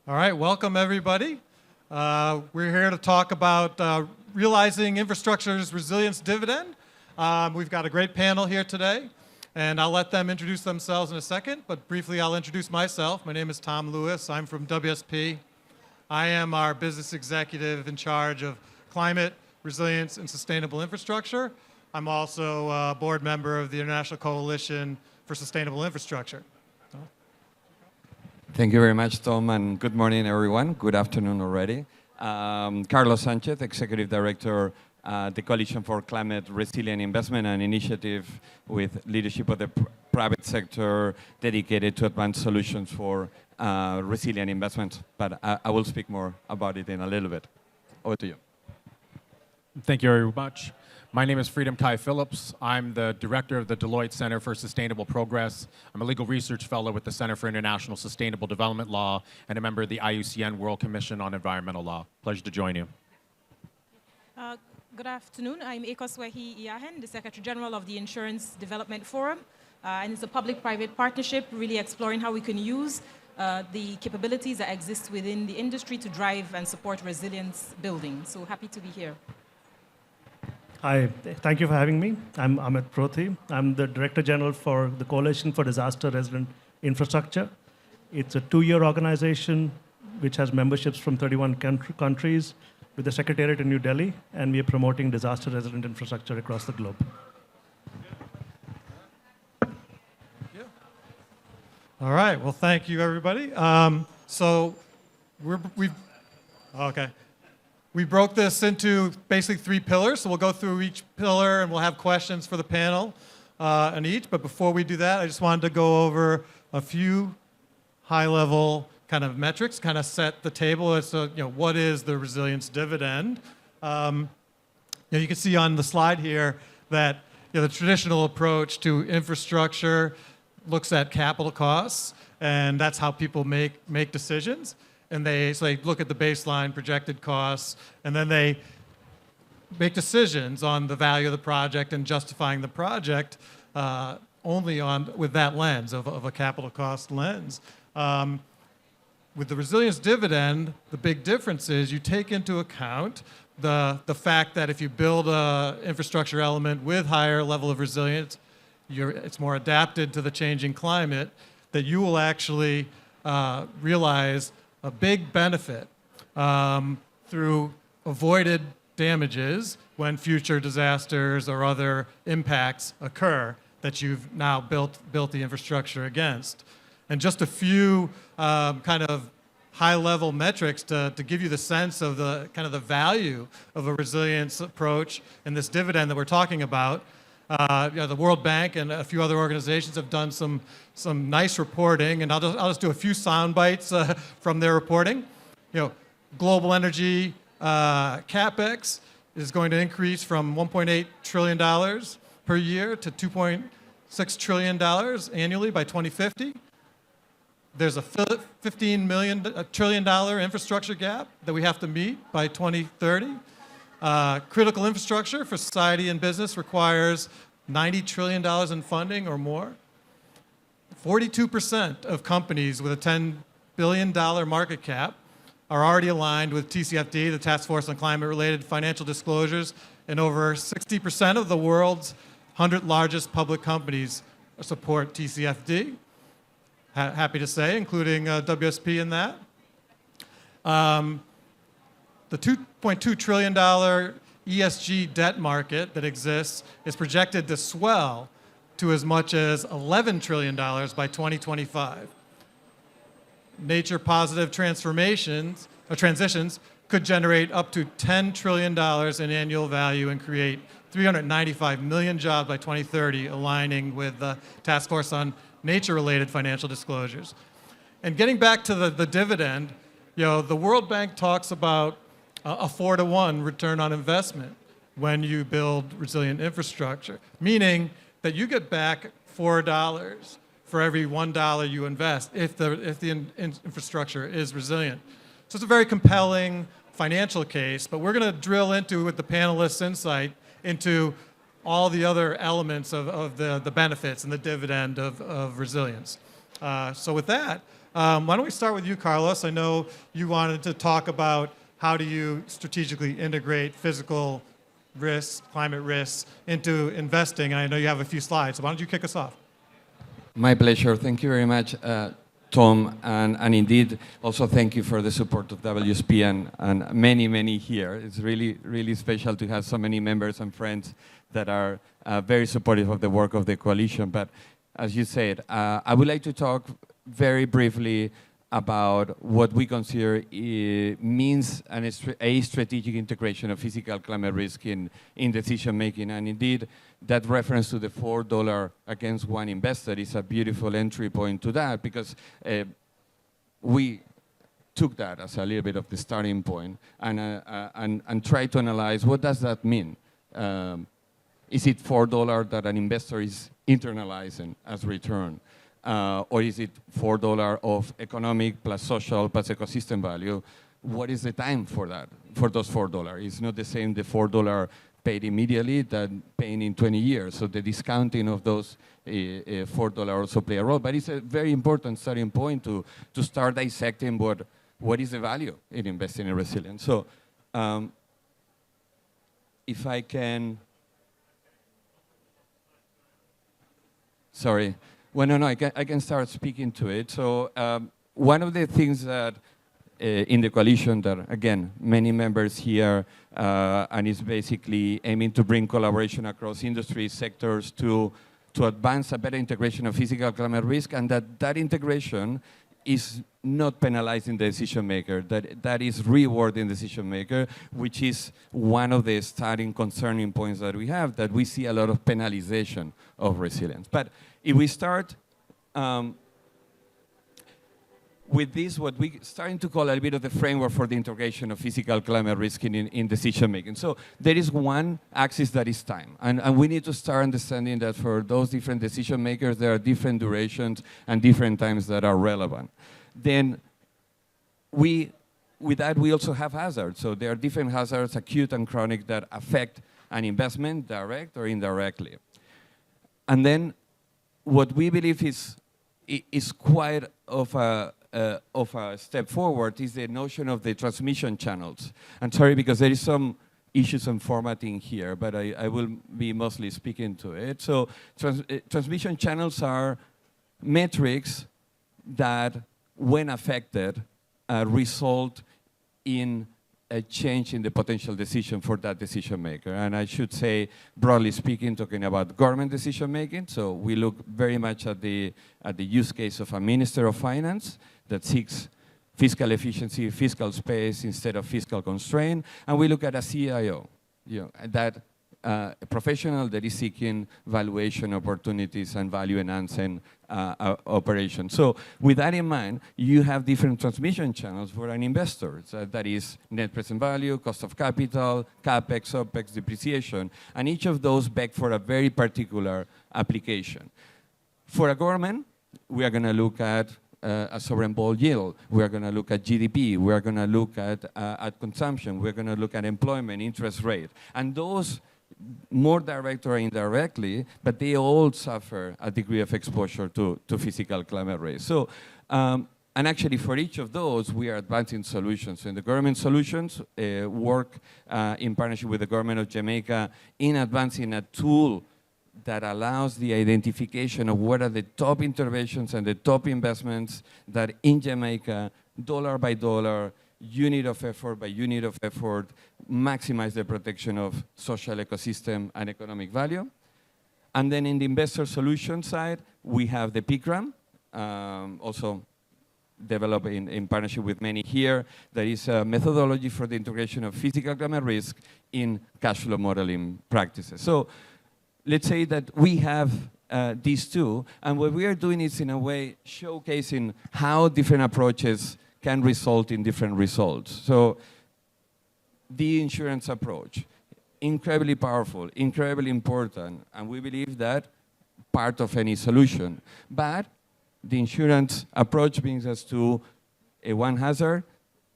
All right, welcome everybody. We're here to talk about realizing infrastructure's resilience dividend. We've got a great panel here today, and I'll let them introduce themselves in a second, but briefly I'll introduce myself. My name is Tom Lewis. I'm from WSP. I am our business executive in charge of climate, resilience, and sustainable infrastructure. I'm also a board member of the International Coalition for Sustainable Infrastructure. Thank you very much, Tom, and good morning, everyone. Good afternoon already. Carlos Sanchez, Executive Director, the Coalition for Climate Resilient Investment, an initiative with leadership of the private sector dedicated to advanced solutions for resilient investments. But I will speak more about it in a little bit. Over to you. Thank you very much. My name is Freedom Kai Phillips. I'm the director of the Deloitte Center for Sustainable Progress. I'm a legal research fellow with the Center for International Sustainable Development Law and a member of the IUCN World Commission on Environmental Law. Pleasure to join you. Good afternoon. I'm Ekoswehi Iyahen, the Secretary General of the Insurance Development Forum. And it's a public-private partnership really exploring how we can use the capabilities that exist within the industry to drive and support resilience building. So happy to be here. Hi, thank you for having me. I'm Amit Prothi. I'm the Director General for the Coalition for Disaster Resilient Infrastructure. It's a 2-year organization which has memberships from 31 countries with a secretariat in New Delhi, and we are promoting disaster resilient infrastructure across the globe. All right, well, thank you, everybody. We broke this into basically 3 pillars, so we'll go through each pillar and we'll have questions for the panel on each. But before we do that, I just wanted to go over a few high-level kind of metrics, kind of set the table as to what is the resilience dividend. You can see on the slide here that the traditional approach to infrastructure looks at capital costs, and that's how people make decisions. And they look at the baseline projected costs, and then they make decisions on the value of the project and justifying the project only with that lens, of a capital cost lens. With the resilience dividend, the big difference is you take into account the fact that if you build an infrastructure element with higher level of resilience, it's more adapted to the changing climate, that you will actually realize a big benefit through avoided damages when future disasters or other impacts occur that you've now built the infrastructure against. And just a few kind of high-level metrics to give you the sense of the kind of the value of a resilience approach and this dividend that we're talking about. The World Bank and a few other organizations have done some nice reporting, and I'll just do a few sound bites from their reporting. Global energy capex is going to increase from $1.8 trillion per year to $2.6 trillion annually by 2050. There's a $15 trillion infrastructure gap that we have to meet by 2030. Critical infrastructure for society and business requires $90 trillion in funding or more. 42% of companies with a $10 billion market cap are already aligned with TCFD, the Task Force on Climate-Related Financial Disclosures, and over 60% of the world's 100 largest public companies support TCFD. Happy to say, including WSP in that. The $2.2 trillion ESG debt market that exists is projected to swell to as much as $11 trillion by 2025. Nature-positive transitions could generate up to $10 trillion in annual value and create 395 million jobs by 2030, aligning with the Task Force on Nature-Related Financial Disclosures. And getting back to the dividend, the World Bank talks about a 4-to-1 return on investment when you build resilient infrastructure, meaning that you get back $4 for every $1 you invest if the infrastructure is resilient. So it's a very compelling financial case, but we're going to drill into, with the panelists' insight, into all the other elements of the benefits and the dividend of resilience. So with that, Why don't we start with you, Carlos? I know you wanted to talk about how do you strategically integrate physical risks, climate risks, into investing, and I know you have a few slides, so why don't you kick us off? My pleasure. Thank you very much, Tom, and indeed also thank you for the support of WSP and many here. It's really special to have so many members and friends that are very supportive of the work of the coalition. But as you said, I would like to talk very briefly about what we consider means a strategic integration of physical climate risk in decision making. And indeed, that reference to the $4 against one investor is a beautiful entry point to that, because we took that as a little bit of the starting point and tried to analyze what does that mean. Is it $4 that an investor is internalizing as return? Or is it $4 of economic plus social plus ecosystem value? What is the time for that, for those $4? It's not the same, the $4 paid immediately than paying in 20 years. So the discounting of those $4 also play a role. But it's a very important starting point to start dissecting what is the value in investing in resilience. So if I can, sorry. Well, no, I can start speaking to it. So one of the things that in the coalition that, again, many members here, and is basically aiming to bring collaboration across industry sectors to advance a better integration of physical climate risk, and that integration is not penalizing the decision maker, that is rewarding the decision maker, which is one of the starting concerning points that we have, that we see a lot of penalization of resilience. But if we start with this, what we're starting to call a little bit of the framework for the integration of physical climate risk in decision making. So there is one axis that is time. And we need to start understanding that for those different decision makers, there are different durations and different times that are relevant. Then with that, we also have hazards. So there are different hazards, acute and chronic, that affect an investment, direct or indirectly. And then what we believe is quite of a step forward is the notion of the transmission channels. I'm sorry, because there is some issues on formatting here, but I will be mostly speaking to it. So transmission channels are metrics that, when affected, result in a change in the potential decision for that decision maker. And I should say, broadly speaking, talking about government decision making. So we look very much at the use case of a minister of finance that seeks fiscal efficiency, fiscal space instead of fiscal constraint. And we look at a CIO, that a professional that is seeking valuation opportunities and value enhancing operations. So with that in mind, you have different transmission channels for an investor. So that is net present value, cost of capital, CapEx, OpEx, depreciation, and each of those beg for a very particular application. For a government, we are going to look at a sovereign bond yield. We are going to look at GDP. We are going to look at consumption. We're going to look at employment, interest rate. And those more direct or indirectly, but they all suffer a degree of exposure to physical climate risk. So, and actually for each of those, we are advancing solutions. So in the government solutions, work in partnership with the government of Jamaica in advancing a tool that allows the identification of what are the top interventions and the top investments that in Jamaica, dollar by dollar, unit of effort by unit of effort, maximize the protection of social ecosystem and economic value. And then in the investor solution side, we have the PICRAM, also developed in partnership with many here. There is a methodology for the integration of physical climate risk in cash flow modeling practices. So let's say that we have these two, and what we are doing is in a way showcasing how different approaches can result in different results. So the insurance approach, incredibly powerful, incredibly important, and we believe that part of any solution. But the insurance approach brings us to a one hazard,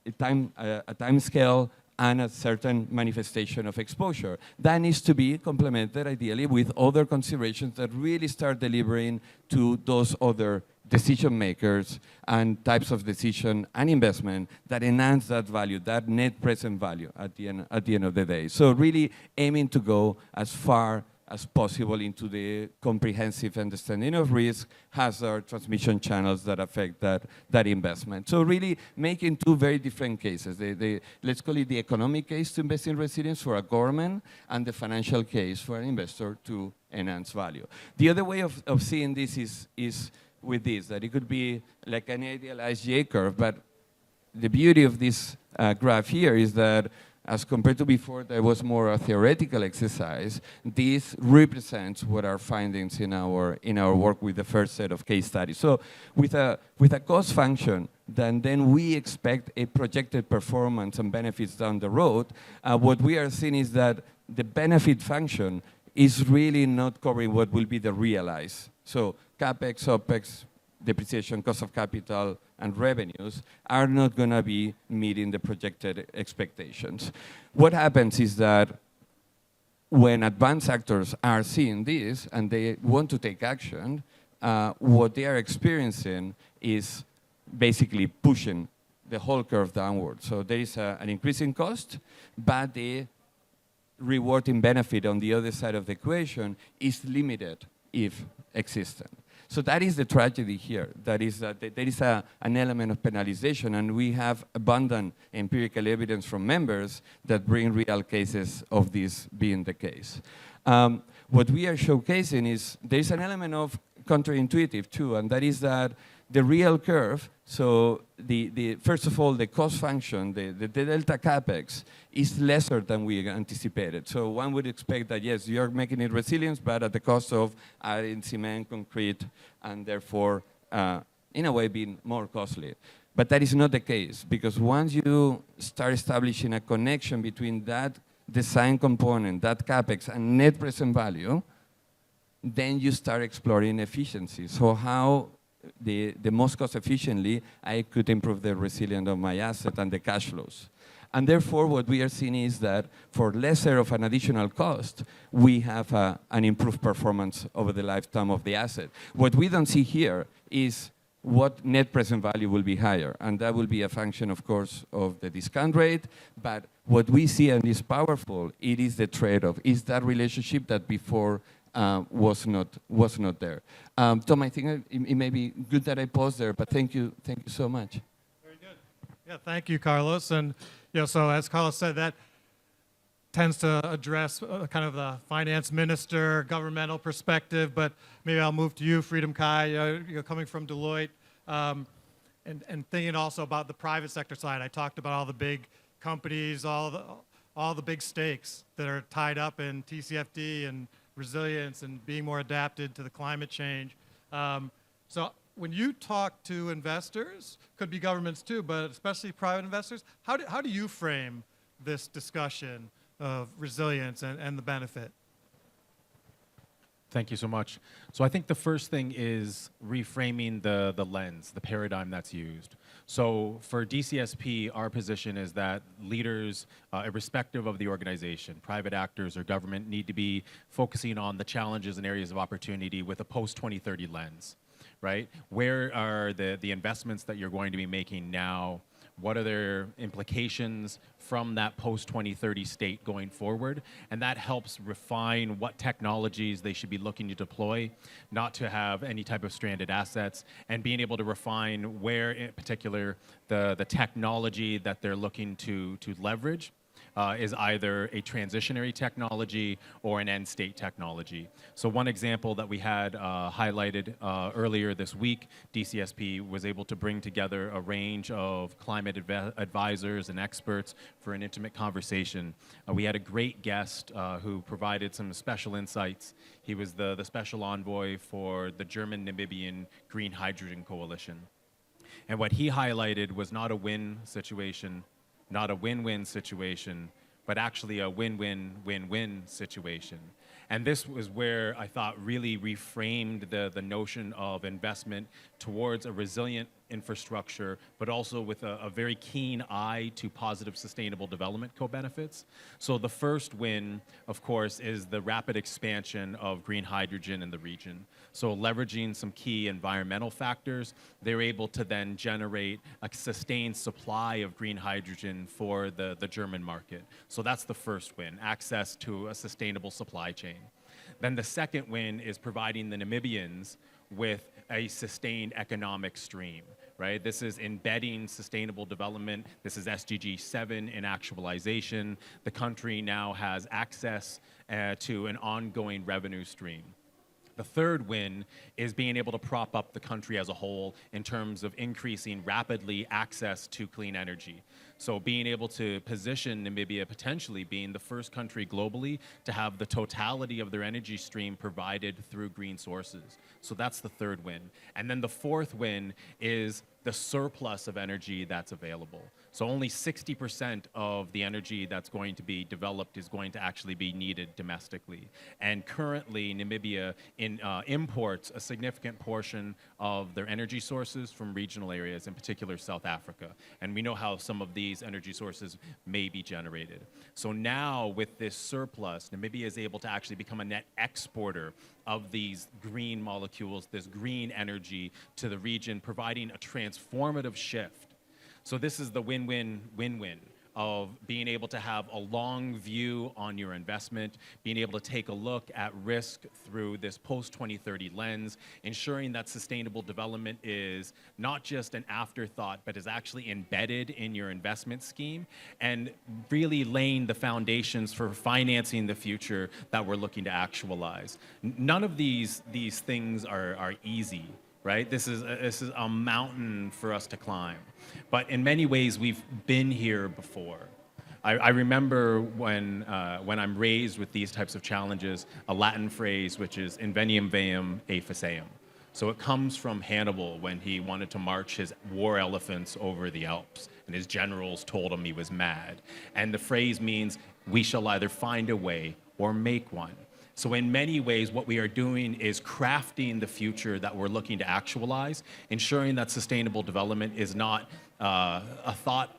a time scale, and a certain manifestation of exposure. That needs to be complemented, ideally, with other considerations that really start delivering to those other decision makers and types of decision and investment that enhance that value, that net present value at the end of the day. So really aiming to go as far as possible into the comprehensive understanding of risk, hazard, transmission channels that affect that investment. So really making two very different cases. Let's call it the economic case to invest in resilience for a government and the financial case for an investor to enhance value. The other way of seeing this is with this, that it could be like an idealized J-curve, but the beauty of this graph here is that as compared to before, there was more a theoretical exercise. This represents what our findings in our work with the first set of case studies. So with a cost function, then we expect a projected performance and benefits down the road. What we are seeing is that the benefit function is really not covering what will be the realized. So CapEx, OpEx, depreciation, cost of capital, and revenues are not going to be meeting the projected expectations. What happens is that when advanced actors are seeing this and they want to take action, what they are experiencing is basically pushing the whole curve downward. So there is an increase in cost, but the rewarding benefit on the other side of the equation is limited if existent. So that is the tragedy here. That is that there is an element of penalization, and we have abundant empirical evidence from members that bring real cases of this being the case. What we are showcasing is there is an element of counterintuitive too, and that is that the real curve, so first of all, the cost function, the delta capex is lesser than we anticipated. So one would expect that, yes, you're making it resilient, but at the cost of adding cement, concrete, and therefore, in a way, being more costly. But that is not the case, because once you start establishing a connection between that design component, that capex, and net present value, then you start exploring efficiency. So how the most cost efficiently, I could improve the resilience of my asset and the cash flows. And therefore, what we are seeing is that for lesser of an additional cost, we have an improved performance over the lifetime of the asset. What we don't see here is what net present value will be higher. And that will be a function, of course, of the discount rate. But what we see, and is powerful, it is the trade-off. Is that relationship that before was not there. Tom, I think it may be good that I pause there, but thank you so much. Very good. Yeah, thank you, Carlos. And so as Carlos said, that tends to address kind of the finance minister, governmental perspective. But maybe I'll move to you, Freedom Kai. You're coming from Deloitte, and thinking also about the private sector side. I talked about all the big companies, all the big stakes that are tied up in TCFD and resilience and being more adapted to the climate change. So when you talk to investors, could be governments too, but especially private investors, how do you frame this discussion of resilience and the benefit? Thank you so much. So I think the first thing is reframing the lens, the paradigm that's used. So for DCSP, our position is that leaders, irrespective of the organization, private actors or government, need to be focusing on the challenges and areas of opportunity with a post-2030 lens, right? Where are the investments that you're going to be making now? What are their implications from that post-2030 state going forward? And that helps refine what technologies they should be looking to deploy, not to have any type of stranded assets, and being able to refine where, in particular, the technology that they're looking to leverage is either a transitionary technology or an end state technology. So one example that we had highlighted earlier this week, DCSP was able to bring together a range of climate advisors and experts for an intimate conversation. We had a great guest who provided some special insights. He was the special envoy for the German-Namibian Green Hydrogen Coalition. And what he highlighted was not a win situation, not a win-win situation, but actually a win-win-win-win situation. And this was where I thought really reframed the notion of investment towards a resilient infrastructure, but also with a very keen eye to positive sustainable development co-benefits. So the first win, of course, is the rapid expansion of green hydrogen in the region. So leveraging some key environmental factors, they're able to then generate a sustained supply of green hydrogen for the German market. So that's the first win, access to a sustainable supply chain. Then the second win is providing the Namibians with a sustained economic stream, right? This is embedding sustainable development. This is SDG 7 in actualization. The country now has access to an ongoing revenue stream. The third win is being able to prop up the country as a whole in terms of increasing rapidly access to clean energy. So being able to position Namibia potentially being the first country globally to have the totality of their energy stream provided through green sources. So that's the third win. And then the fourth win is the surplus of energy that's available. So only 60% of the energy that's going to be developed is going to actually be needed domestically. And currently, Namibia imports a significant portion of their energy sources from regional areas, in particular South Africa. And we know how some of these energy sources may be generated. So now, with this surplus, Namibia is able to actually become a net exporter of these green molecules, this green energy to the region, providing a transformative shift. So this is the win-win-win-win of being able to have a long view on your investment, being able to take a look at risk through this post-2030 lens, ensuring that sustainable development is not just an afterthought, but is actually embedded in your investment scheme, and really laying the foundations for financing the future that we're looking to actualize. None of these things are easy. Right? This is a mountain for us to climb. But in many ways, we've been here before. I remember when I'm raised with these types of challenges, a Latin phrase, which is inveniam veum e faceam. So it comes from Hannibal when he wanted to march his war elephants over the Alps, and his generals told him he was mad. And the phrase means, we shall either find a way or make one. So in many ways, what we are doing is crafting the future that we're looking to actualize, ensuring that sustainable development is not a thought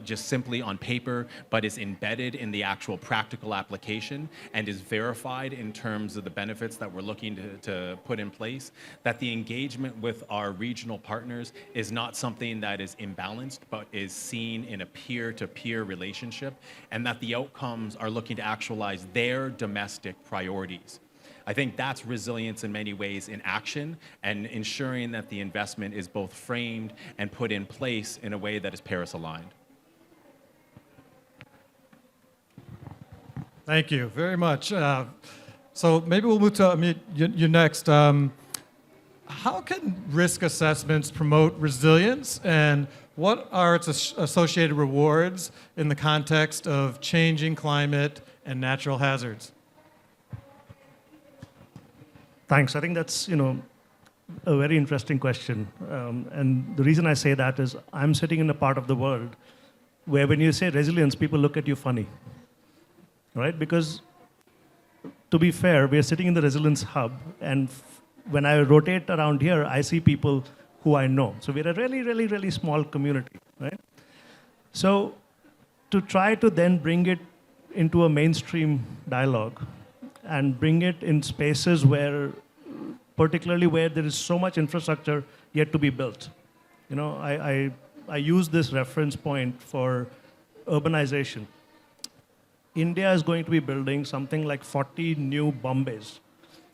just simply on paper, but is embedded in the actual practical application and is verified in terms of the benefits that we're looking to put in place, that the engagement with our regional partners is not something that is imbalanced, but is seen in a peer-to-peer relationship, and that the outcomes are looking to actualize their domestic priorities. I think that's resilience in many ways in action, and ensuring that the investment is both framed and put in place in a way that is Paris-aligned. Thank you very much. So maybe we'll move to Amit, you next. How can risk assessments promote resilience, and what are its associated rewards in the context of changing climate and natural hazards? Thanks. I think that's, a very interesting question. And the reason I say that is I'm sitting in a part of the world where when you say resilience, people look at you funny, right? Because to be fair, we are sitting in the resilience hub, and when I rotate around here, I see people who I know. So we're a really, really, really small community, right? So to try to then bring it into a mainstream dialogue and bring it in spaces where, particularly where there is so much infrastructure yet to be built. I use this reference point for urbanization. India is going to be building something like 40 new Bombays.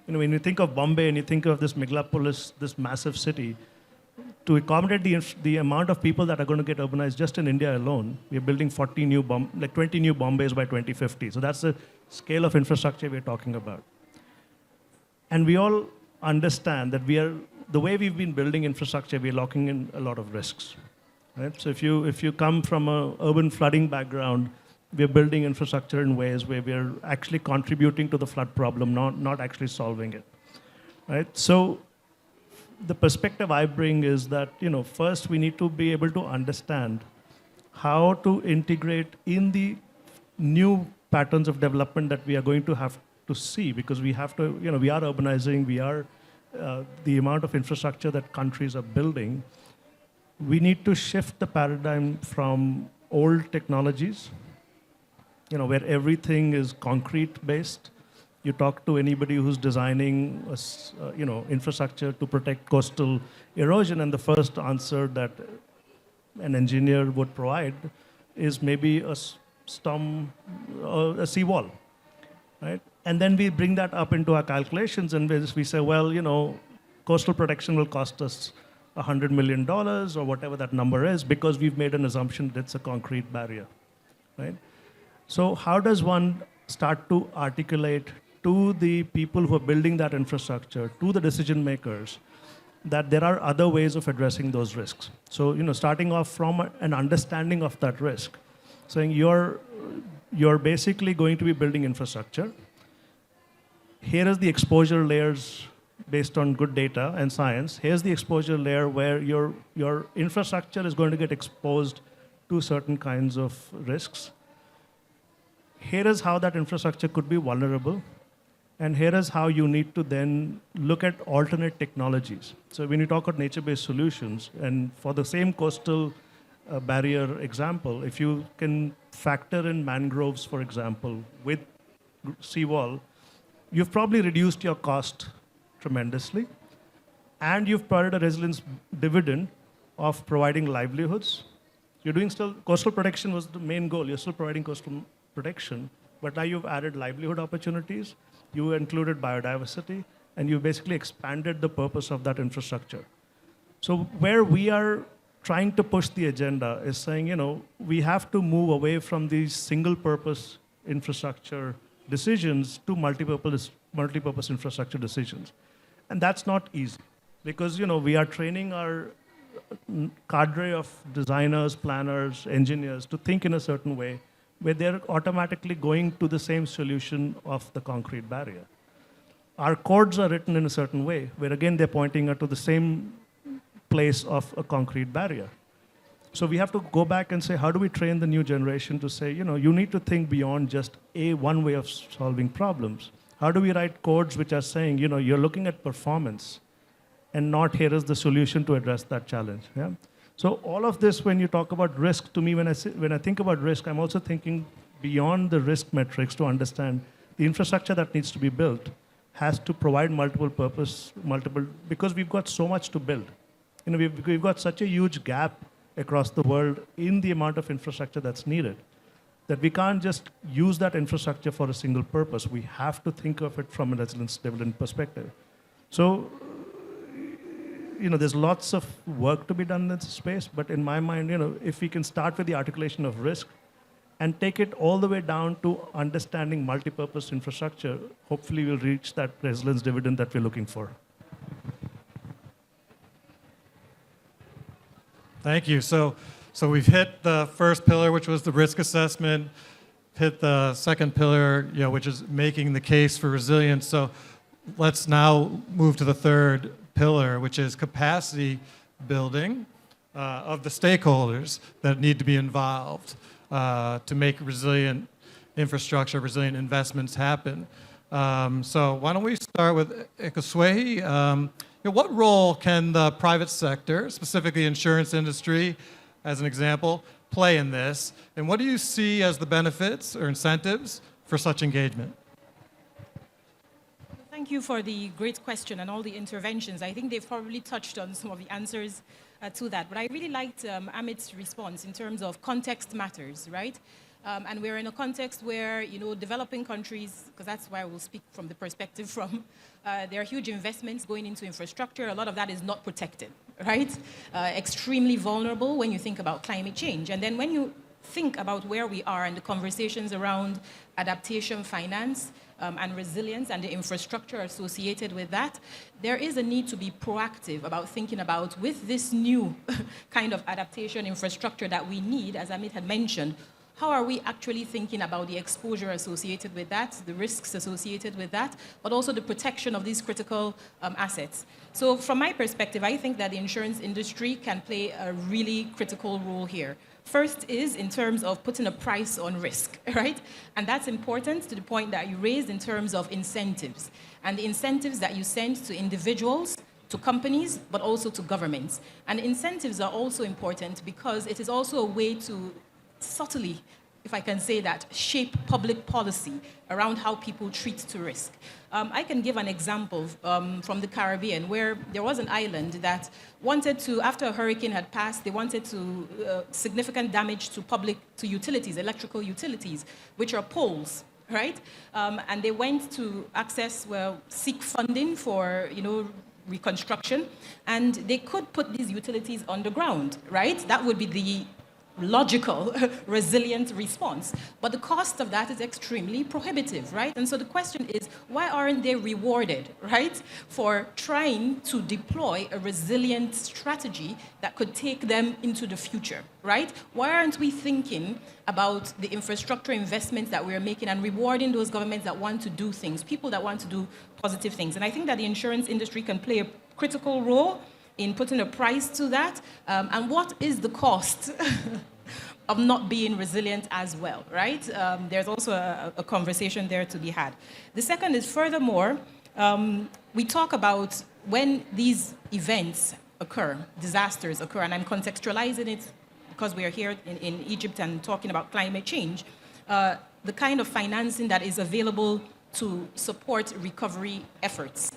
When you think of Bombay and you think of this megalopolis, this massive city, to accommodate the amount of people that are going to get urbanized just in India alone, we're building 20 new Bombays by 2050. So that's the scale of infrastructure we're talking about. And we all understand that the way we've been building infrastructure, we're locking in a lot of risks. Right? So if you come from an urban flooding background, we're building infrastructure in ways where we're actually contributing to the flood problem, not actually solving it. Right? So the perspective I bring is that, first we need to be able to understand how to integrate in the new patterns of development that we are going to have to see, because we have to, we are urbanizing, we are, the amount of infrastructure that countries are building we need to shift the paradigm from old technologies, where everything is concrete based. You talk to anybody who's designing, infrastructure to protect coastal erosion, and the first answer that an engineer would provide is maybe a storm, a seawall, right? And then we bring that up into our calculations, and we say, well, coastal protection will cost us $100 million or whatever that number is because we've made an assumption that it's a concrete barrier, right? So how does one start to articulate to the people who are building that infrastructure, to the decision makers, that there are other ways of addressing those risks? So, starting off from an understanding of that risk, saying you're basically going to be building infrastructure. Here is the exposure layers based on good data and science. Here's the exposure layer where your infrastructure is going to get exposed to certain kinds of risks. Here is how that infrastructure could be vulnerable. And here is how you need to then look at alternate technologies. So when you talk about nature-based solutions, and for the same coastal barrier example, if you can factor in mangroves, for example, with seawall, you've probably reduced your cost tremendously, and you've provided a resilience dividend of providing livelihoods. You're doing still, coastal protection was the main goal. You're still providing coastal protection, but now you've added livelihood opportunities, you included biodiversity, and you basically expanded the purpose of that infrastructure. So where we are trying to push the agenda is saying, we have to move away from these single-purpose infrastructure decisions to multi-purpose infrastructure decisions. And that's not easy because, we are training our cadre of designers, planners, engineers to think in a certain way where they're automatically going to the same solution of the concrete barrier. Our codes are written in a certain way, where again, they're pointing to the same place of a concrete barrier. So we have to go back and say, how do we train the new generation to say, you need to think beyond just one way of solving problems. How do we write codes which are saying, you're looking at performance and not here is the solution to address that challenge, yeah? So all of this, when you talk about risk, to me, when I think about risk, I'm also thinking beyond the risk metrics to understand the infrastructure that needs to be built has to provide because we've got so much to build. We've got such a huge gap across the world in the amount of infrastructure that's needed that we can't just use that infrastructure for a single purpose. We have to think of it from a resilience dividend perspective. So, there's lots of work to be done in this space, but in my mind, if we can start with the articulation of risk and take it all the way down to understanding multi-purpose infrastructure, hopefully we'll reach that resilience dividend that we're looking for. Thank you. So we've hit the first pillar, which was the risk assessment, hit the second pillar, which is making the case for resilience. So let's now move to the third pillar, which is capacity building of the stakeholders that need to be involved to make resilient infrastructure, resilient investments happen. So why don't we start with Ikoswehi? What role can the private sector, specifically insurance industry, as an example, play in this? And what do you see as the benefits or incentives for such engagement? Thank you for the great question and all the interventions. I think they've probably touched on some of the answers to that. But I really liked Amit's response in terms of context matters, right? And we're in a context where, developing countries, because that's why I will speak from the perspective from, there are huge investments going into infrastructure. A lot of that is not protected, right? Extremely vulnerable when you think about climate change. And then when you think about where we are and the conversations around adaptation finance, and resilience and the infrastructure associated with that, there is a need to be proactive about thinking about, with this new kind of adaptation infrastructure that we need, as Amit had mentioned, how are we actually thinking about the exposure associated with that, the risks associated with that, but also the protection of these critical assets? So from my perspective, I think that the insurance industry can play a really critical role here. First is in terms of putting a price on risk, right? And that's important to the point that you raised in terms of incentives. And the incentives that you send to individuals to companies, but also to governments. And incentives are also important because it is also a way to subtly, if I can say that, shape public policy around how people treat to risk. I can give an example from the Caribbean where there was an island that wanted to, after a hurricane had passed, they wanted to significant damage to utilities, electrical utilities, which are poles, right? And they went to seek funding for, reconstruction, and they could put these utilities underground, right? That would be the logical, resilient response. But the cost of that is extremely prohibitive, right? And so the question is, why aren't they rewarded, right, for trying to deploy a resilient strategy that could take them into the future, right? Why aren't we thinking about the infrastructure investments that we're making and rewarding those governments that want to do things, people that want to do positive things? And I think that the insurance industry can play a critical role in putting a price to that, and what is the cost of not being resilient as well, right? There's also a conversation there to be had. The second is, furthermore, we talk about when these events occur, disasters occur, and I'm contextualizing it because we are here in Egypt and talking about climate change, the kind of financing that is available to support recovery efforts.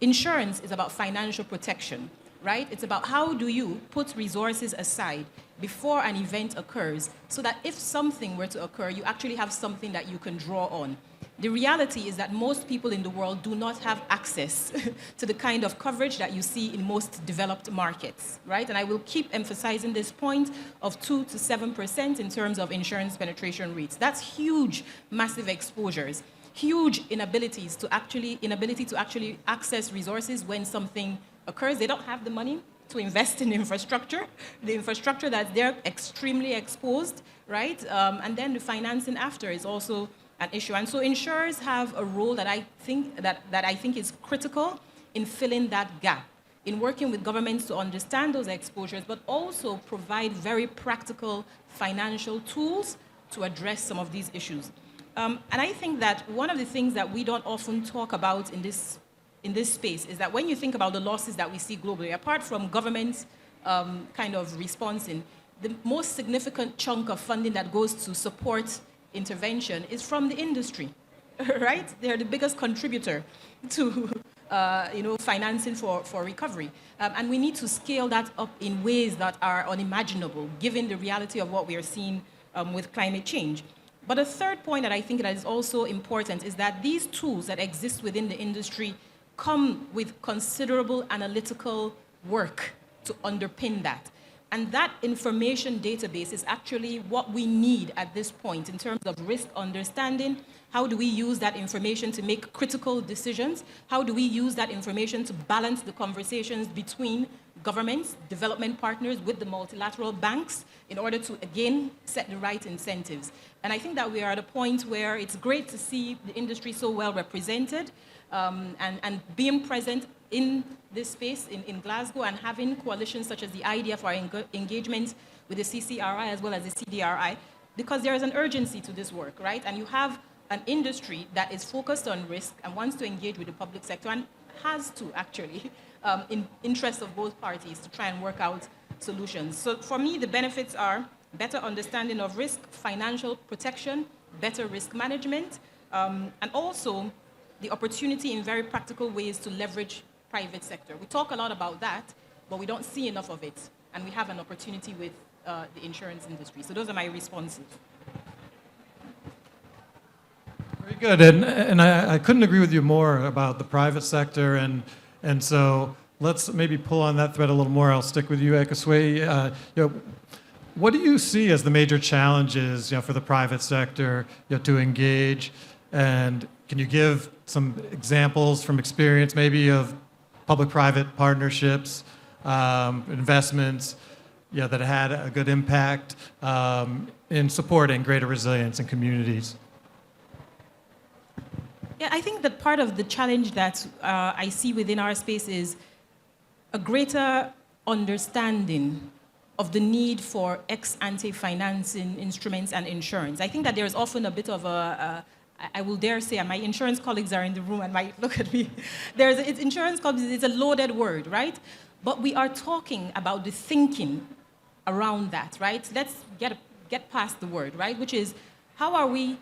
Insurance is about financial protection, right? It's about how do you put resources aside before an event occurs so that if something were to occur, you actually have something that you can draw on. The reality is that most people in the world do not have access to the kind of coverage that you see in most developed markets, right? And I will keep emphasizing this point of 2 to 7% in terms of insurance penetration rates. That's huge, massive exposures. Huge inability to actually access resources when something occurs. They don't have the money to invest in infrastructure. The infrastructure that's there extremely exposed, right? And then the financing after is also an issue. And so insurers have a role that I think is critical in filling that gap, in working with governments to understand those exposures, but also provide very practical financial tools to address some of these issues. And I think that one of the things that we don't often talk about in this space is that when you think about the losses that we see globally, apart from government kind of responding, the most significant chunk of funding that goes to support intervention is from the industry, right? They're the biggest contributor to financing for recovery. And we need to scale that up in ways that are unimaginable, given the reality of what we are seeing with climate change. But a third point that I think that is also important is that these tools that exist within the industry come with considerable analytical work to underpin that. And that information database is actually what we need at this point in terms of risk understanding. How do we use that information to make critical decisions? How do we use that information to balance the conversations between governments, development partners with the multilateral banks in order to, again, set the right incentives? And I think that we are at a point where it's great to see the industry so well represented and being present in this space in Glasgow and having coalitions such as the IDEA for engagement with the CCRI as well as the CDRI, because there is an urgency to this work, right? And you have an industry that is focused on risk and wants to engage with the public sector and has to actually, in interest of both parties, to try and work out solutions. So for me, the benefits are better understanding of risk, financial protection, better risk management, and also the opportunity in very practical ways to leverage private sector. We talk a lot about that, but we don't see enough of it. And we have an opportunity with the insurance industry. So those are my responses. Very good. And I couldn't agree with you more about the private sector. And so let's maybe pull on that thread a little more. I'll stick with you, Ekoswe. What do you see as the major challenges for the private sector to engage? And can you give some examples from experience maybe of public-private partnerships, investments that had a good impact in supporting greater resilience in communities? Yeah, I think that part of the challenge that I see within our space is a greater understanding of the need for ex-ante financing instruments and insurance. I think that there's often a bit of I will dare say, and my insurance colleagues are in the room and might look at me, insurance colleagues is a loaded word, right? But we are talking about the thinking around that, right? Let's get past the word, right? Which is, how are we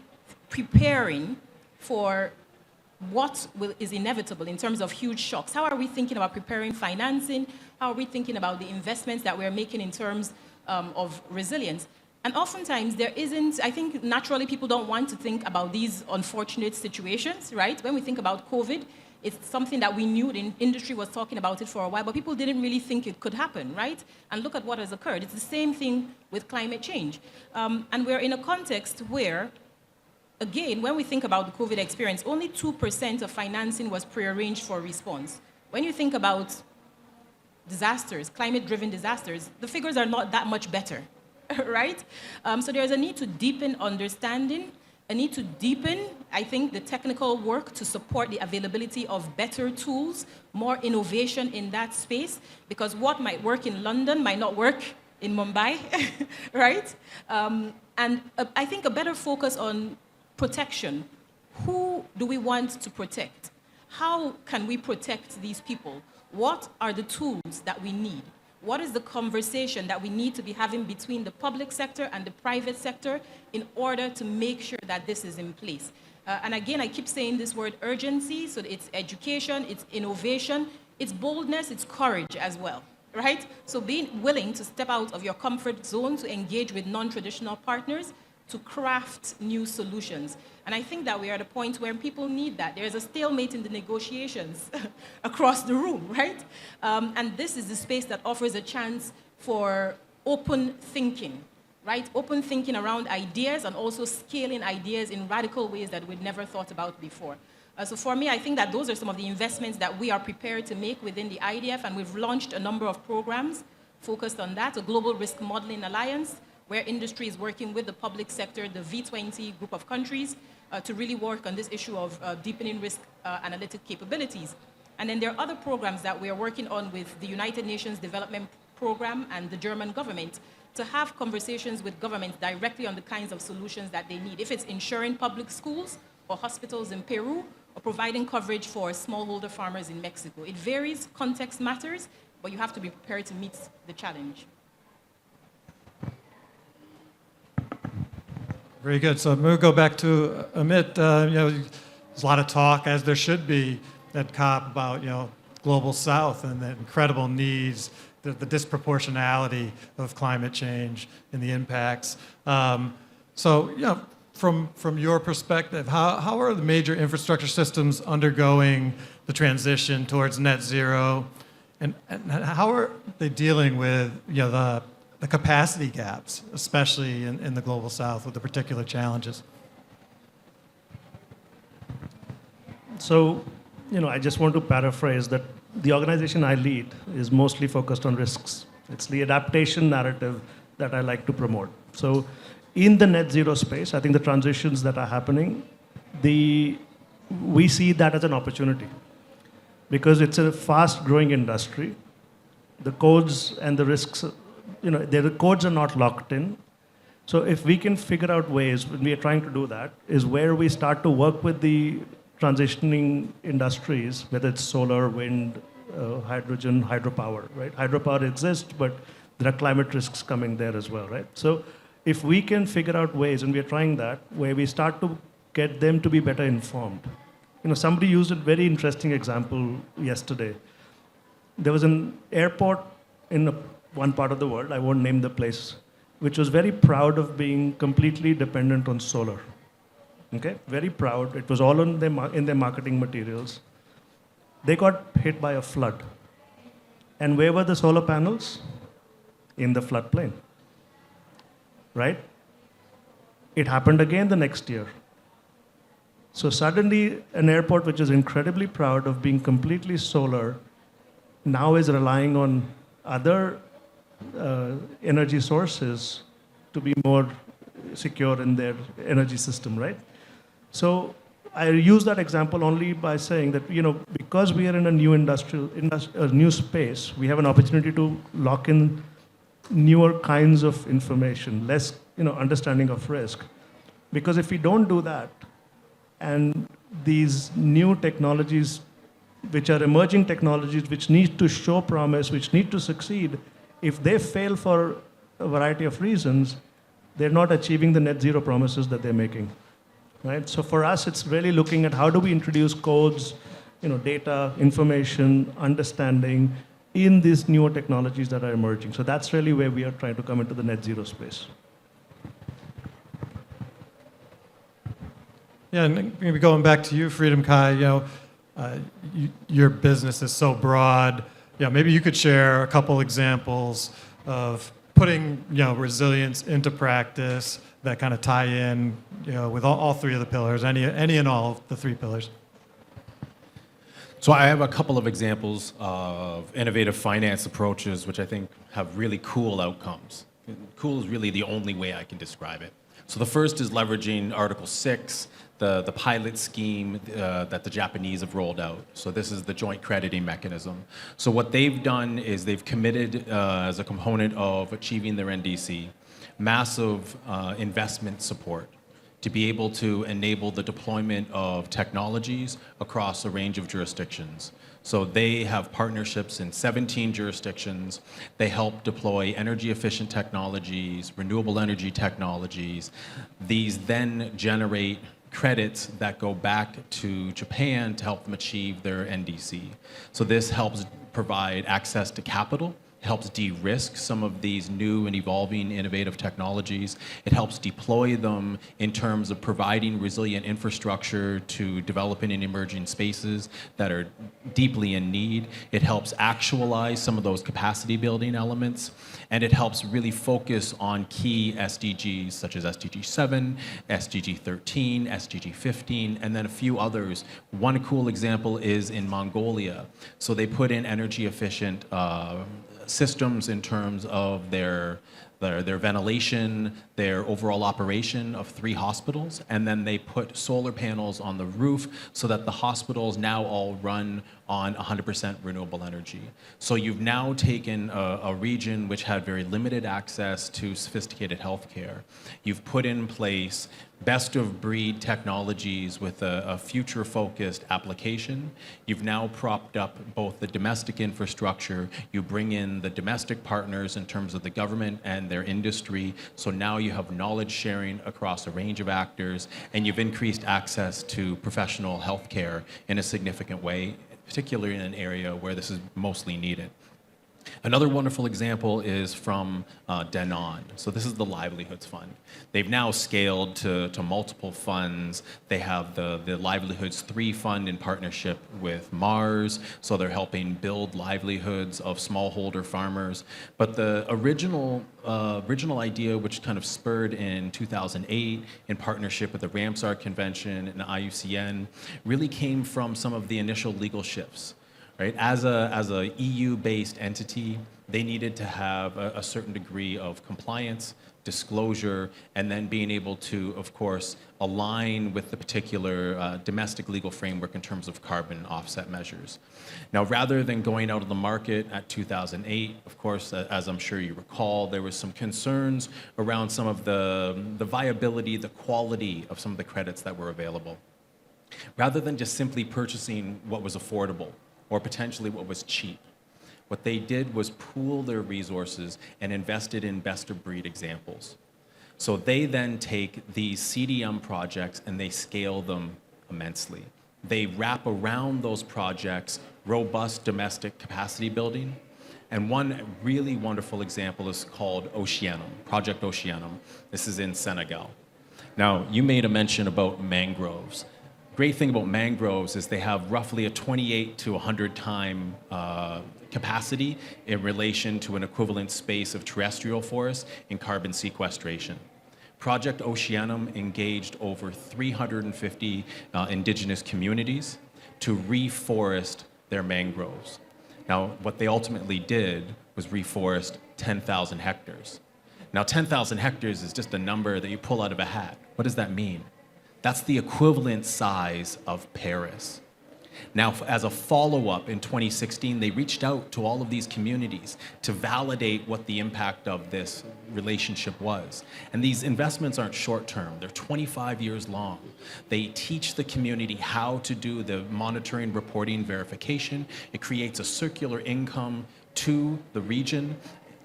preparing for what is inevitable in terms of huge shocks? How are we thinking about preparing financing? How are we thinking about the investments that we're making in terms of resilience? And oftentimes there isn't, I think naturally people don't want to think about these unfortunate situations, right? When we think about COVID, it's something that we knew, the industry was talking about it for a while, but people didn't really think it could happen, right? And look at what has occurred. It's the same thing with climate change. And we're in a context where, again, when we think about the COVID experience, only 2% of financing was prearranged for response. When you think about disasters, climate-driven disasters, the figures are not that much better, right? So there's a need to deepen understanding, a need to deepen, I think, the technical work to support the availability of better tools, more innovation in that space, because what might work in London might not work in Mumbai, right? And I think a better focus on protection. Who do we want to protect? How can we protect these people? What are the tools that we need? What is the conversation that we need to be having between the public sector and the private sector in order to make sure that this is in place? And again, I keep saying this word urgency, so it's education, it's innovation, it's boldness, it's courage as well, right? So being willing to step out of your comfort zone to engage with non-traditional partners to craft new solutions. And I think that we are at a point where people need that. There's a stalemate in the negotiations across the room, right? And this is the space that offers a chance for open thinking, right? Open thinking around ideas and also scaling ideas in radical ways that we'd never thought about before. So for me, I think that those are some of the investments that we are prepared to make within the IDF, and we've launched a number of programs focused on that, a Global Risk Modeling Alliance, where industry is working with the public sector, the V20 group of countries, to really work on this issue of deepening risk analytic capabilities. And then there are other programs that we are working on with the United Nations Development Program and the German government to have conversations with governments directly on the kinds of solutions that they need. If it's ensuring public schools or hospitals in Peru, or providing coverage for smallholder farmers in Mexico. It varies, context matters, but you have to be prepared to meet the challenge. Very good. So I'm going to go back to Amit. There's a lot of talk, as there should be, at COP about global South and the incredible needs, the disproportionality of climate change and the impacts. From your perspective, how are the major infrastructure systems undergoing the transition towards net zero, and how are they dealing with the capacity gaps, especially in the global South, with the particular challenges? So, I just want to paraphrase that the organization I lead is mostly focused on risks. It's the adaptation narrative that I like to promote. So, in the net zero space, I think the transitions that are happening, we see that as an opportunity because it's a fast-growing industry. The codes and the risks, the codes are not locked in. So if we can figure out ways, when we are trying to do that, is where we start to work with the transitioning industries, whether it's solar, wind, hydrogen, hydropower, right? Hydropower exists, but there are climate risks coming there as well, right? So if we can figure out ways, and we are trying that, where we start to get them to be better informed. Somebody used a very interesting example yesterday. There was an airport in one part of the world, I won't name the place, which was very proud of being completely dependent on solar. Okay, very proud. It was all in their marketing materials. They got hit by a flood. And where were the solar panels? In the floodplain. Right? It happened again the next year. So suddenly, an airport which is incredibly proud of being completely solar now is relying on other energy sources to be more secure in their energy system, right? So I use that example only by saying that, because we are in a new new space, we have an opportunity to lock in newer kinds of information, less, understanding of risk. Because if we don't do that, And these new technologies, which are emerging technologies, which need to show promise, which need to succeed, if they fail for a variety of reasons, they're not achieving the net zero promises that they're making. Right? So for us, it's really looking at how do we introduce codes, data, information, understanding in these newer technologies that are emerging. So that's really where we are trying to come into the net zero space. Yeah, and maybe going back to you, Freedom Kai, your business is so broad. Maybe you could share a couple examples of putting resilience into practice that kind of tie in with all three of the pillars, any and all of the three pillars. So I have a couple of examples of innovative finance approaches which I think have really cool outcomes. Cool is really the only way I can describe it. So the first is leveraging Article 6, the pilot scheme that the Japanese have rolled out. So this is the joint crediting mechanism. So what they've done is they've committed as a component of achieving their NDC, massive investment support to be able to enable the deployment of technologies across a range of jurisdictions. So they have partnerships in 17 jurisdictions. They help deploy energy efficient technologies, renewable energy technologies. These then generate credits that go back to Japan to help them achieve their NDC. So this helps provide access to capital, helps de-risk some of these new and evolving innovative technologies. It helps deploy them in terms of providing resilient infrastructure to developing and emerging spaces that are deeply in need. It helps actualize some of those capacity building elements, and it helps really focus on key SDGs such as SDG 7, SDG 13, SDG 15, and then a few others. One cool example is in Mongolia. So they put in energy efficient systems in terms of their ventilation, their overall operation of 3 hospitals, and then they put solar panels on the roof so that the hospitals now all run on 100% renewable energy. So you've now taken a region which had very limited access to sophisticated healthcare. You've put in place best of breed technologies with a future focused application. You've now propped up both the domestic infrastructure, you bring in the domestic partners in terms of the government and their industry, so now you have knowledge sharing across a range of actors, and you've increased access to professional healthcare in a significant way, particularly in an area where this is mostly needed. Another wonderful example is from Danone. So this is the Livelihoods Fund. They've now scaled to multiple funds. They have the Livelihoods 3 fund in partnership with Mars, so they're helping build livelihoods of smallholder farmers. But the original idea, which kind of spurred in 2008 in partnership with the Ramsar Convention and IUCN, really came from some of the initial legal shifts. Right? As a EU-based entity, they needed to have a certain degree of compliance, disclosure, and then being able to, of course, align with the particular domestic legal framework in terms of carbon offset measures. Now, rather than going out of the market at 2008, of course, as I'm sure you recall, there was some concerns around some of the viability, the quality of some of the credits that were available. Rather than just simply purchasing what was affordable, or potentially what was cheap. What they did was pool their resources and invested in best-of-breed examples. So they then take these CDM projects and they scale them immensely. They wrap around those projects robust domestic capacity building. And one really wonderful example is called Oceanum, Project Oceanum. This is in Senegal. Now, you made a mention about mangroves. Great thing about mangroves is they have roughly a 28 to 100 time capacity in relation to an equivalent space of terrestrial forest in carbon sequestration. Project Oceanum engaged over 350 indigenous communities to reforest their mangroves. Now, what they ultimately did was reforest 10,000 hectares. Now, 10,000 hectares is just a number that you pull out of a hat. What does that mean? That's the equivalent size of Paris. Now, as a follow-up in 2016, they reached out to all of these communities to validate what the impact of this relationship was. And these investments aren't short-term, they're 25 years long. They teach the community how to do the monitoring, reporting, verification. It creates a circular income to the region.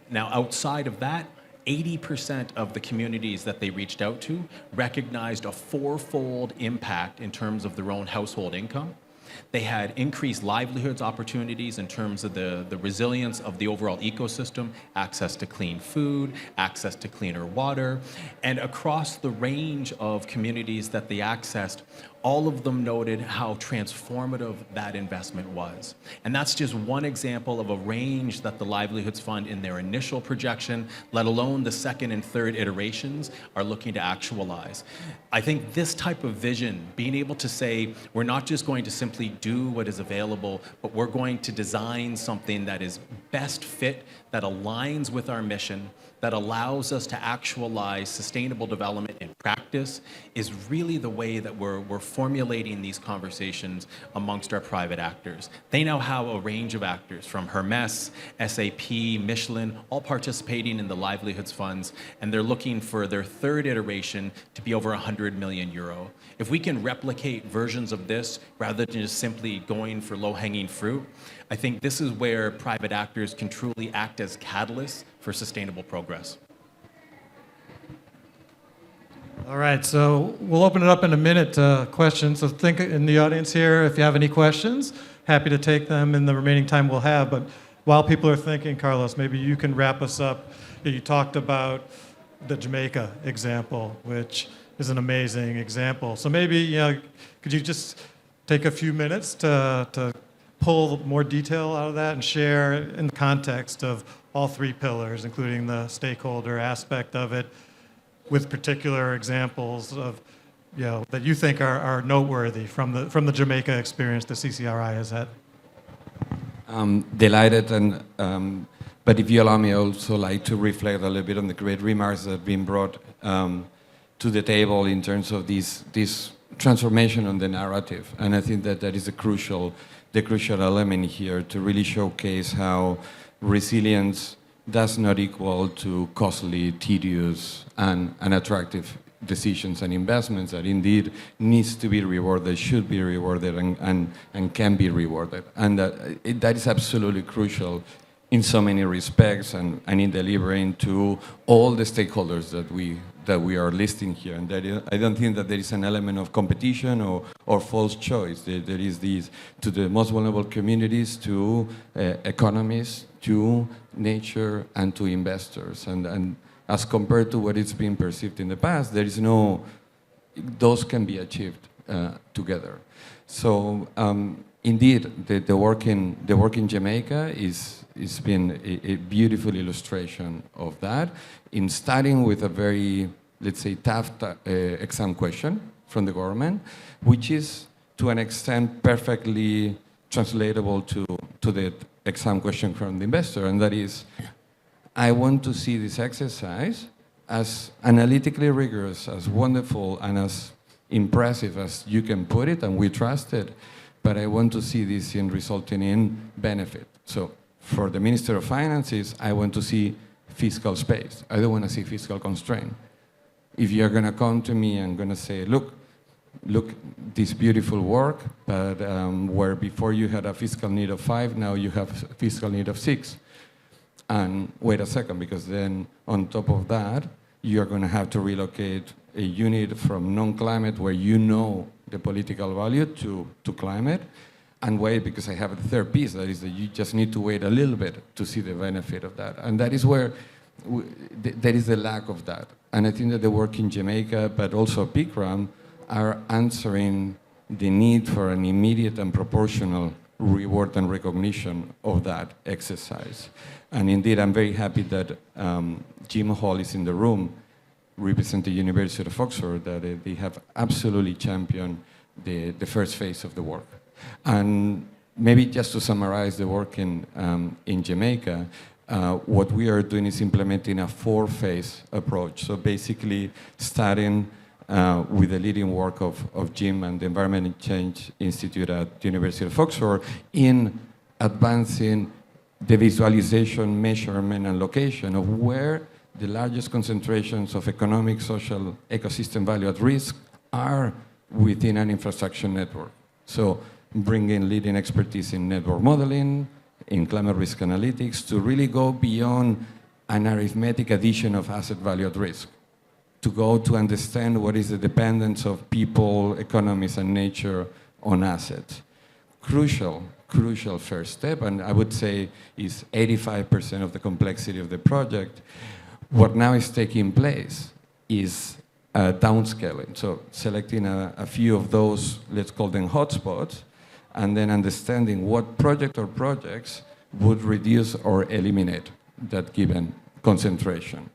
Now, outside of that, 80% of the communities that they reached out to recognized a fourfold impact in terms of their own household income. They had increased livelihoods opportunities in terms of the resilience of the overall ecosystem, access to clean food, access to cleaner water, and across the range of communities that they accessed, all of them noted how transformative that investment was. And that's just one example of a range that the Livelihoods Fund in their initial projection, let alone the second and third iterations, are looking to actualize. I think this type of vision, being able to say, we're not just going to simply do what is available, but we're going to design something that is best fit, that aligns with our mission, that allows us to actualize sustainable development in practice, is really the way that we're formulating these conversations amongst our private actors. They now have a range of actors from Hermes, SAP, Michelin, all participating in the livelihoods funds, and they're looking for their third iteration to be over 100 million euro. If we can replicate versions of this rather than just simply going for low-hanging fruit, I think this is where private actors can truly act as catalysts for sustainable progress. All right, so we'll open it up in a minute to questions. So think in the audience here, if you have any questions, happy to take them in the remaining time we'll have. But while people are thinking, Carlos, maybe you can wrap us up. You talked about the Jamaica example, which is an amazing example. So maybe, could you just take a few minutes to pull more detail out of that and share in the context of all three pillars, including the stakeholder aspect of it, with particular examples of, that you think are noteworthy from the Jamaica experience the CCRI has had? Delighted, and but if you allow me, I also like to reflect a little bit on the great remarks that have been brought to the table in terms of this transformation on the narrative, and I think that is the crucial element here to really showcase how resilience does not equal to costly, tedious, and unattractive decisions and investments that indeed needs to be rewarded, should be rewarded, and can be rewarded. And that is absolutely crucial in so many respects, and in delivering to all the stakeholders that we are listing here. And I don't think that there is an element of competition or false choice. There is these, to the most vulnerable communities, to economists, to nature, and to investors. And as compared to what it's been perceived in the past, there is those can be achieved together. So indeed, the work in Jamaica is been a beautiful illustration of that, in starting with a very, let's say, tough exam question from the government, which is to an extent perfectly translatable to the exam question from the investor, and that is, I want to see this exercise as analytically rigorous, as wonderful, and as impressive as you can put it, and we trust it, but I want to see this resulting in benefit. So for the Minister of Finances, I want to see fiscal space. I don't want to see fiscal constraint. If you're going to come to me and going to say, look, this beautiful work, but where before you had a fiscal need of 5, now you have a fiscal need of 6. And wait a second, because then on top of that, you're going to have to relocate a unit from non-climate, where you know the political value, to climate. And wait, because I have the third piece, that is that you just need to wait a little bit to see the benefit of that. And that is where there is a lack of that. And I think that the work in Jamaica, but also PICRAM, are answering the need for an immediate and proportional reward and recognition of that exercise. And indeed, I'm very happy that Jim Hall is in the room, representing the University of Oxford, that they have absolutely championed the first phase of the work. And maybe just to summarize the work in Jamaica, what we are doing is implementing a 4-phase approach. So basically, starting with the leading work of Jim and the Environment and Change Institute at the University of Oxford in advancing the visualization, measurement, and location of where the largest concentrations of economic, social, ecosystem value at risk are within an infrastructure network. So bringing leading expertise in network modeling, in climate risk analytics, to really go beyond an arithmetic addition of asset value at risk, to go to understand what is the dependence of people, economies, and nature on assets. Crucial first step, and I would say is 85% of the complexity of the project. What now is taking place is downscaling, so selecting a few of those, let's call them hotspots, and then understanding what project or projects would reduce or eliminate that given concentration.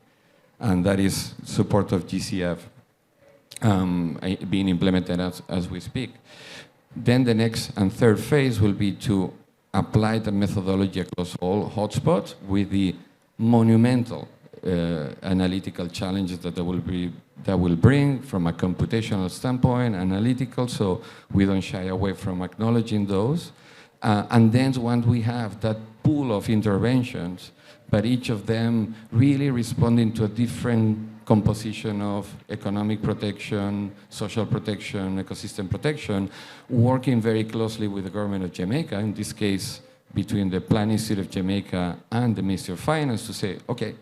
And that is support of GCF being implemented as we speak. Then the next and third phase will be to apply the methodology across all hotspots with the monumental analytical challenges that will bring from a computational standpoint, analytical, so we don't shy away from acknowledging those. And then once we have that pool of interventions, but each of them really responding to a different composition of economic protection, social protection, ecosystem protection, working very closely with the government of Jamaica, in this case, between the Planning Institute of Jamaica and the Ministry of Finance to say, okay,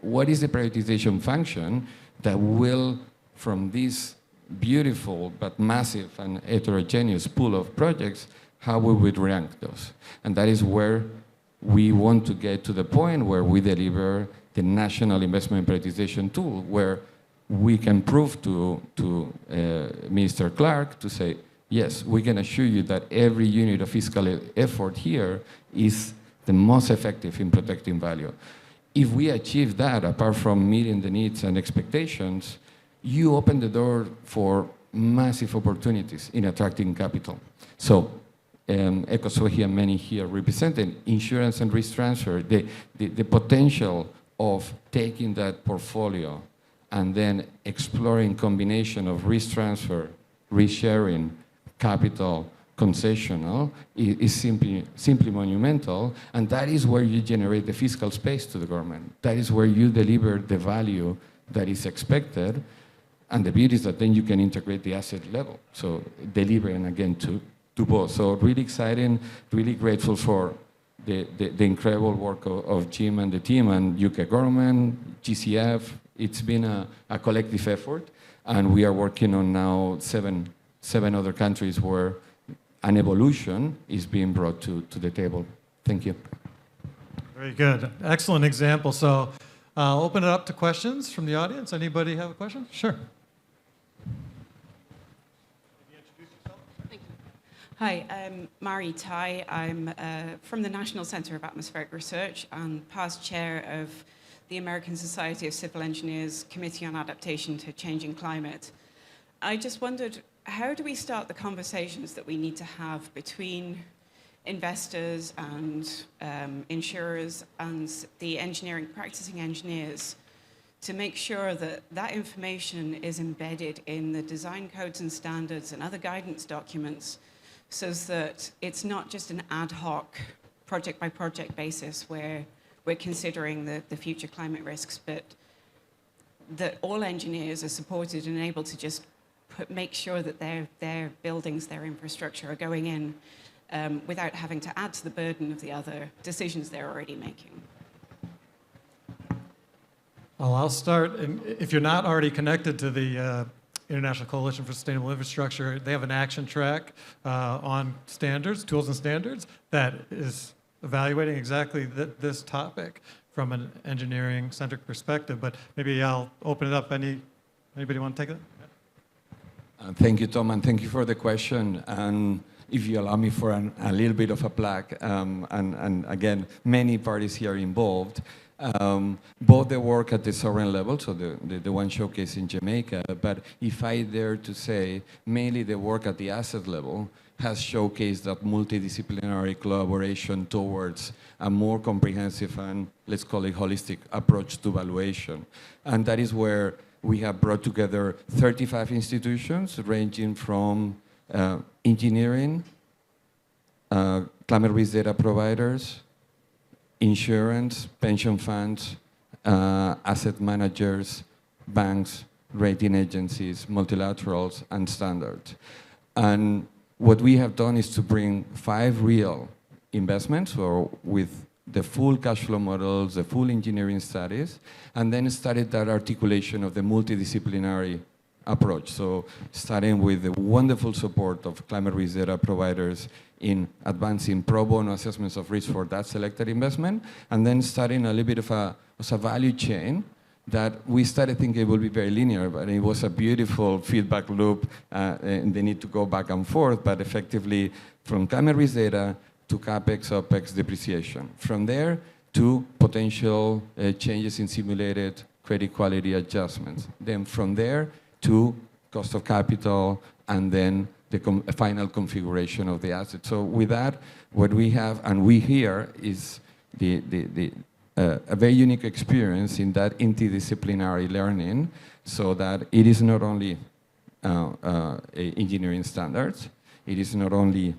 what is the prioritization function that will, from this beautiful but massive and heterogeneous pool of projects, how we would rank those? And that is where we want to get to the point where we deliver the national investment prioritization tool, where we can prove to Minister Clark to say, yes, we can assure you that every unit of fiscal effort here is the most effective in protecting value. If we achieve that, apart from meeting the needs and expectations, you open the door for massive opportunities in attracting capital. So, Ecoswahili and many here represented insurance and risk transfer, the potential of taking that portfolio and then exploring combination of risk transfer, risk sharing, capital, concessional is simply monumental, and that is where you generate the fiscal space to the government. That is where you deliver the value that is expected, and the beauty is that then you can integrate the asset level, so delivering again to both. So really exciting, really grateful for the incredible work of Jim and the team and UK government, GCF. It's been a collective effort, and we are working on now seven other countries where an evolution is being brought to the table. Thank you. Very good. Excellent example. So I'll open it up to questions from the audience. Anybody have a question? Sure. Hi, I'm Mari Tai. I'm from the National Center of Atmospheric Research and past chair of the American Society of Civil Engineers Committee on Adaptation to Changing Climate. I just wondered, how do we start the conversations that we need to have between investors and insurers and the practicing engineers to make sure that that information is embedded in the design codes and standards and other guidance documents, so that it's not just an ad hoc project-by-project basis where we're considering the future climate risks, but that all engineers are supported and able to just make sure that their buildings, their infrastructure are going in without having to add to the burden of the other decisions they're already making. Well, I'll start. And if you're not already connected to the International Coalition for Sustainable Infrastructure, they have an action track on standards, tools and standards, that is evaluating exactly this topic from an engineering-centric perspective. But maybe I'll open it up. Anybody want to take it? Thank you, Tom, and thank you for the question. And if you allow me for a little bit of a plug, and again, many parties here involved, both the work at the sovereign level, so the one showcased in Jamaica, but if I dare to say, mainly the work at the asset level has showcased that multidisciplinary collaboration towards a more comprehensive and, let's call it, holistic approach to valuation. And that is where we have brought together 35 institutions ranging from engineering, climate risk data providers, insurance, pension funds, asset managers, banks, rating agencies, multilaterals, and standards. And what we have done is to bring 5 real investments, or with the full cash flow models, the full engineering studies, and then started that articulation of the multidisciplinary approach. So starting with the wonderful support of climate risk data providers in advancing pro bono assessments of risk for that selected investment, and then starting a little bit of a value chain that we started thinking it would be very linear, but it was a beautiful feedback loop, and they need to go back and forth, but effectively from climate risk data to CapEx, OpEx depreciation. From there to potential changes in simulated credit quality adjustments. Then from there to cost of capital, and then the final configuration of the asset. So with that, what we have, and we here, is a very unique experience in that interdisciplinary learning, so that it is not only engineering standards, it is not only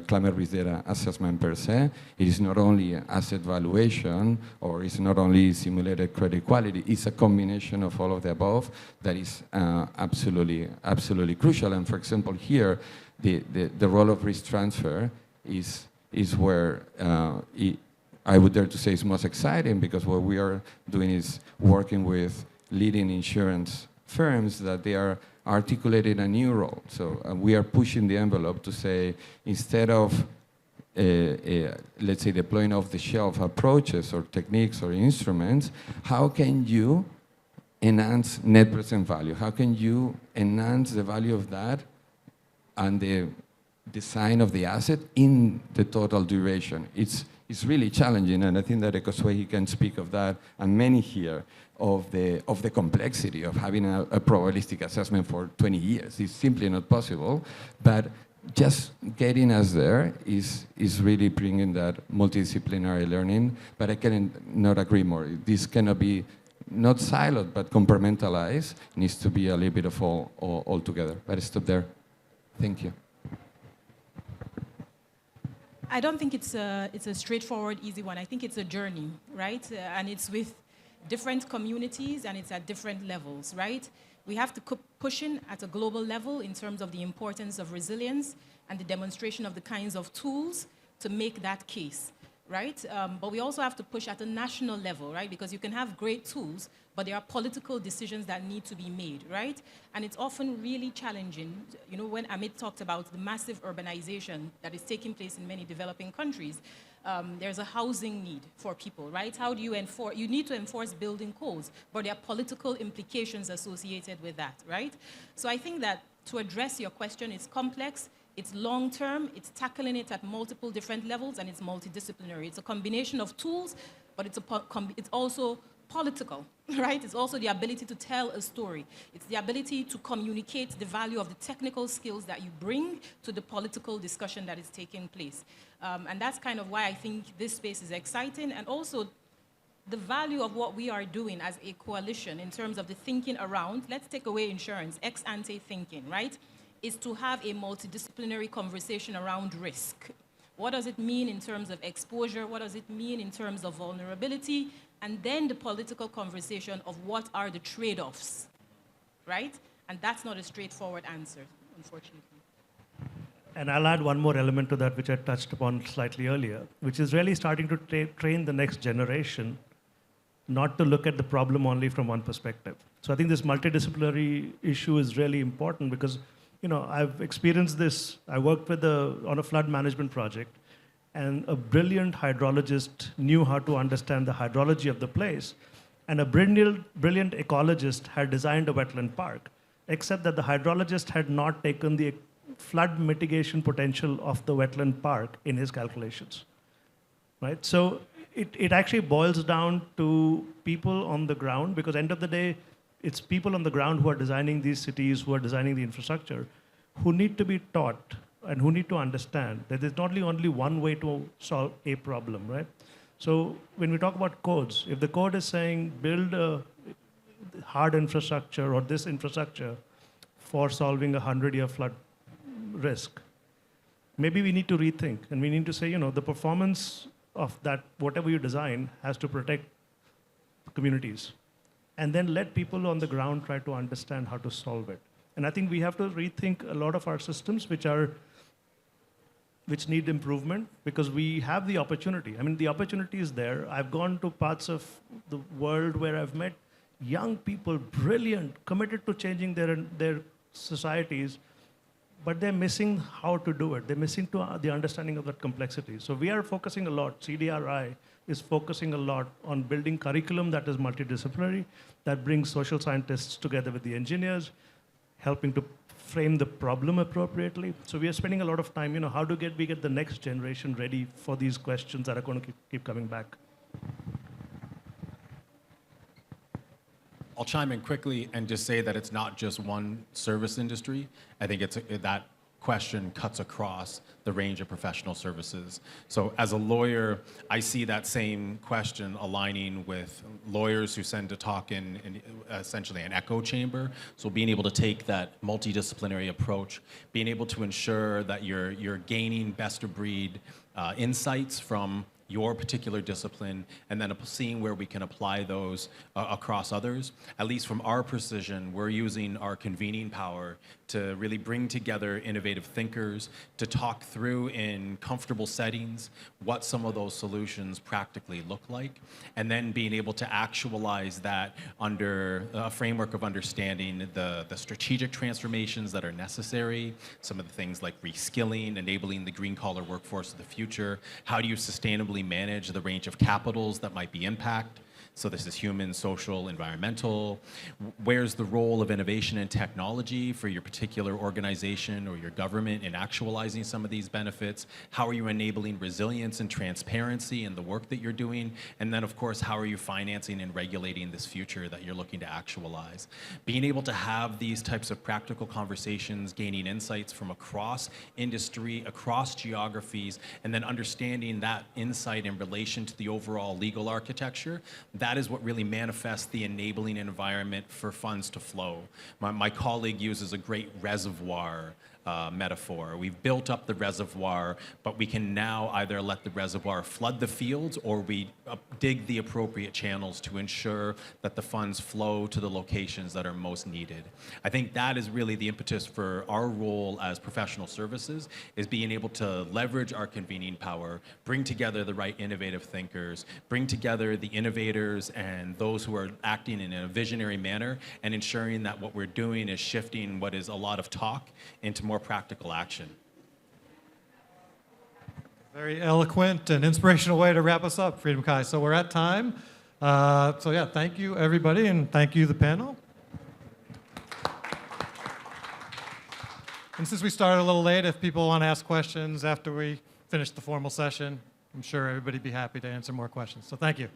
climate risk data assessment per se, it is not only asset valuation, or it's not only simulated credit quality, it's a combination of all of the above that is absolutely crucial. And for example, here, the role of risk transfer is where I would dare to say is most exciting, because what we are doing is working with leading insurance firms that they are articulating a new role. So we are pushing the envelope to say, instead of, let's say, deploying off-the-shelf approaches or techniques or instruments, how can you enhance net present value? How can you enhance the value of that and the design of the asset in the total duration? It's really challenging, and I think that Ekoswehi can speak of that, and many here, of the complexity of having a probabilistic assessment for 20 years. It's simply not possible, but just getting us there is really bringing that multidisciplinary learning, but I cannot agree more. This cannot be not siloed, but compartmentalized. It needs to be a little bit of all together. But I stop there. Thank you. I don't think it's a straightforward, easy one. I think it's a journey, right? And it's with different communities, and it's at different levels, right? We have to keep pushing at a global level in terms of the importance of resilience and the demonstration of the kinds of tools to make that case, right? But we also have to push at a national level, right? Because you can have great tools, but there are political decisions that need to be made, right? And it's often really challenging. You know, when Amit talked about the massive urbanization that is taking place in many developing countries, there's a housing need for people, right? How do you enforce? You need to enforce building codes, but there are political implications associated with that, right? So I think that to address your question, it's complex, it's long-term, it's tackling it at multiple different levels, and it's multidisciplinary. It's a combination of tools, but it's also political, right? It's also the ability to tell a story. It's the ability to communicate the value of the technical skills that you bring to the political discussion that is taking place. And that's kind of why I think this space is exciting, and also the value of what we are doing as a coalition in terms of the thinking around, let's take away insurance, ex-ante thinking, right? Is to have a multidisciplinary conversation around risk. What does it mean in terms of exposure? What does it mean in terms of vulnerability? And then the political conversation of what are the trade-offs, right? And that's not a straightforward answer, unfortunately. And I'll add one more element to that, which I touched upon slightly earlier, which is really starting to train the next generation not to look at the problem only from one perspective. So I think this multidisciplinary issue is really important because, you know, I've experienced this. I worked on a flood management project, and a brilliant hydrologist knew how to understand the hydrology of the place, and a brilliant ecologist had designed a wetland park, except that the hydrologist had not taken the flood mitigation potential of the wetland park in his calculations, right? So it actually boils down to people on the ground, because end of the day, it's people on the ground who are designing these cities, who are designing the infrastructure, who need to be taught and who need to understand that there's not only one way to solve a problem, right? So when we talk about codes, if the code is saying build a hard infrastructure or this infrastructure for solving a 100-year flood risk. Maybe we need to rethink and we need to say, the performance of that, whatever you design, has to protect communities. And then let people on the ground try to understand how to solve it. And I think we have to rethink a lot of our systems which need improvement because we have the opportunity. I mean, the opportunity is there. I've gone to parts of the world where I've met young people, brilliant, committed to changing their societies, but they're missing how to do it. They're missing the understanding of that complexity. So we are focusing a lot, CDRI is focusing a lot on building curriculum that is multidisciplinary, that brings social scientists together with the engineers, helping to frame the problem appropriately. So we are spending a lot of time, how do we get the next generation ready for these questions that are going to keep coming back? I'll chime in quickly and just say that it's not just one service industry. I think that question cuts across the range of professional services. So as a lawyer, I see that same question aligning with lawyers who tend to talk in essentially an echo chamber. So being able to take that multidisciplinary approach, being able to ensure that you're gaining best of breed insights from your particular discipline, and then seeing where we can apply those across others. At least from our precision, we're using our convening power to really bring together innovative thinkers to talk through in comfortable settings what some of those solutions practically look like, and then being able to actualize that under a framework of understanding the strategic transformations that are necessary, some of the things like reskilling, enabling the green collar workforce of the future. How do you sustainably manage the range of capitals that might be impacted? So this is human, social, environmental. Where's the role of innovation and technology for your particular organization or your government in actualizing some of these benefits? How are you enabling resilience and transparency in the work that you're doing? And then, of course, how are you financing and regulating this future that you're looking to actualize? Being able to have these types of practical conversations, gaining insights from across industry, across geographies, and then understanding that insight in relation to the overall legal architecture, that is what really manifests the enabling environment for funds to flow. My colleague uses a great reservoir metaphor. We've built up the reservoir, but we can now either let the reservoir flood the fields or we dig the appropriate channels to ensure that the funds flow to the locations that are most needed. I think that is really the impetus for our role as professional services, is being able to leverage our convening power, bring together the right innovative thinkers, bring together the innovators and those who are acting in a visionary manner, and ensuring that what we're doing is shifting what is a lot of talk into more practical action. Very eloquent and inspirational way to wrap us up, Freedom Kai. So we're at time. So yeah, thank you everybody, and thank you the panel. And since we started a little late, if people want to ask questions after we finish the formal session, I'm sure everybody would be happy to answer more questions. So thank you.